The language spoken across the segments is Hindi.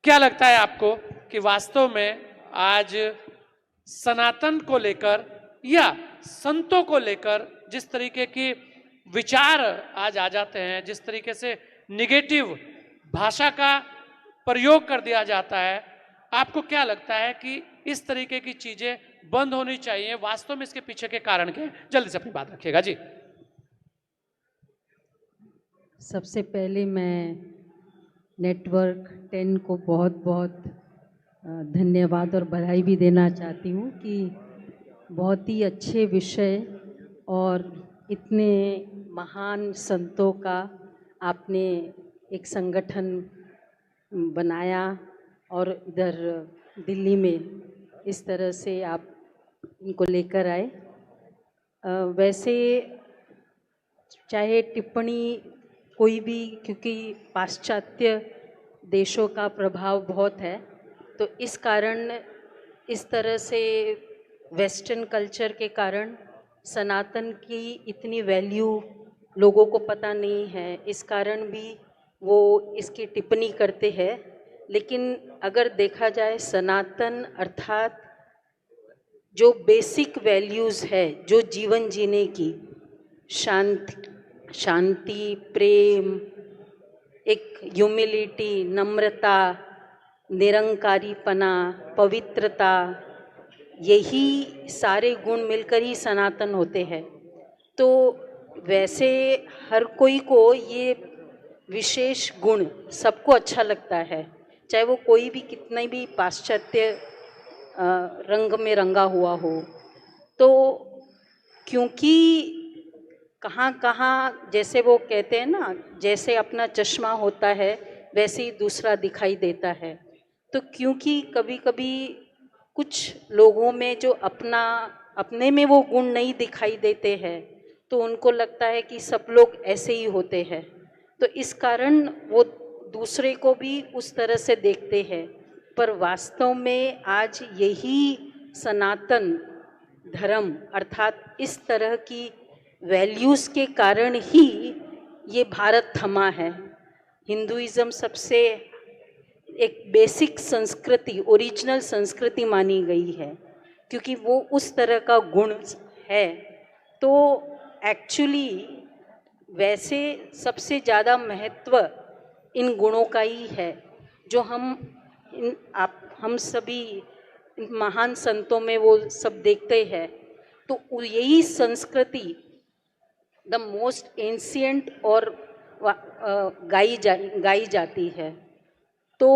क्या लगता है आपको कि वास्तव में आज सनातन को लेकर या संतों को लेकर जिस तरीके की विचार आज आ जाते हैं, जिस तरीके से निगेटिव भाषा का प्रयोग कर दिया जाता है, आपको क्या लगता है कि इस तरीके की चीजें बंद होनी चाहिए? वास्तव में इसके पीछे के कारण क्या है? जल्दी से अपनी बात रखिएगा जी। सबसे पहले मैं नेटवर्क 10 को बहुत बहुत धन्यवाद और बधाई भी देना चाहती हूँ कि बहुत ही अच्छे विषय और इतने महान संतों का आपने एक संगठन बनाया और इधर दिल्ली में इस तरह से आप इनको लेकर आए। वैसे चाहे टिप्पणी कोई भी, क्योंकि पाश्चात्य देशों का प्रभाव बहुत है, तो इस कारण इस तरह से वेस्टर्न कल्चर के कारण सनातन की इतनी वैल्यू लोगों को पता नहीं है, इस कारण भी वो इसकी टिप्पणी करते हैं। लेकिन अगर देखा जाए सनातन अर्थात जो बेसिक वैल्यूज़ है, जो जीवन जीने की शांति, प्रेम, एक ह्यूमिलिटी, नम्रता, निरंकारीपना, पवित्रता, यही सारे गुण मिलकर ही सनातन होते हैं। तो वैसे हर कोई को ये विशेष गुण सबको अच्छा लगता है, चाहे वो कोई भी कितना भी पाश्चात्य रंग में रंगा हुआ हो। तो क्योंकि कहाँ कहाँ जैसे वो कहते हैं ना, जैसे अपना चश्मा होता है वैसे ही दूसरा दिखाई देता है। तो क्योंकि कभी कभी कुछ लोगों में जो अपने में वो गुण नहीं दिखाई देते हैं, तो उनको लगता है कि सब लोग ऐसे ही होते हैं, तो इस कारण वो दूसरे को भी उस तरह से देखते हैं। पर वास्तव में आज यही सनातन धर्म अर्थात इस तरह की वैल्यूज़ के कारण ही ये भारत थमा है। हिंदुइज़्म सबसे एक बेसिक संस्कृति, ओरिजिनल संस्कृति मानी गई है, क्योंकि वो उस तरह का गुण है। तो एक्चुअली वैसे सबसे ज़्यादा महत्व इन गुणों का ही है, जो हम सभी महान संतों में वो सब देखते हैं। तो यही संस्कृति द मोस्ट एंशियंट और गाई जाती है। तो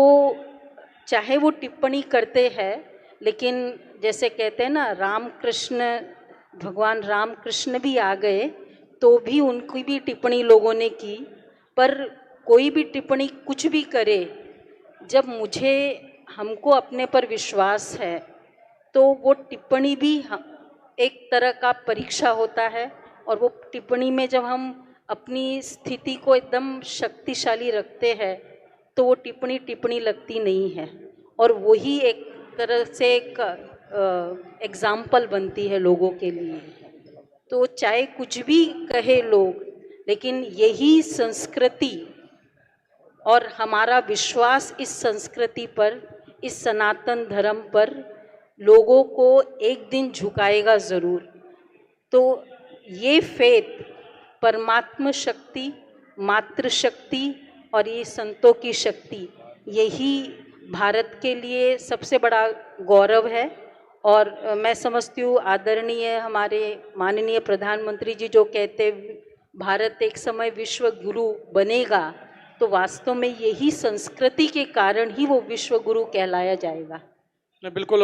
चाहे वो टिप्पणी करते हैं, लेकिन जैसे कहते हैं ना, भगवान राम कृष्ण भी आ गए तो भी उनकी भी टिप्पणी लोगों ने की। पर कोई भी टिप्पणी कुछ भी करे, जब हमको अपने पर विश्वास है, तो वो टिप्पणी भी एक तरह का परीक्षा होता है। और वो टिप्पणी में जब हम अपनी स्थिति को एकदम शक्तिशाली रखते हैं, तो वो टिप्पणी लगती नहीं है, और वही एक तरह से एक एग्जाम्पल बनती है लोगों के लिए। तो चाहे कुछ भी कहे लोग, लेकिन यही संस्कृति और हमारा विश्वास इस संस्कृति पर, इस सनातन धर्म पर लोगों को एक दिन झुकाएगा ज़रूर। तो ये फेथ, परमात्मा शक्ति, मातृशक्ति और ये संतों की शक्ति, यही भारत के लिए सबसे बड़ा गौरव है। और मैं समझती हूँ आदरणीय हमारे माननीय प्रधानमंत्री जी जो कहते भारत एक समय विश्व गुरु बनेगा, तो वास्तव में यही संस्कृति के कारण ही वो विश्व गुरु कहलाया जाएगा। बिल्कुल।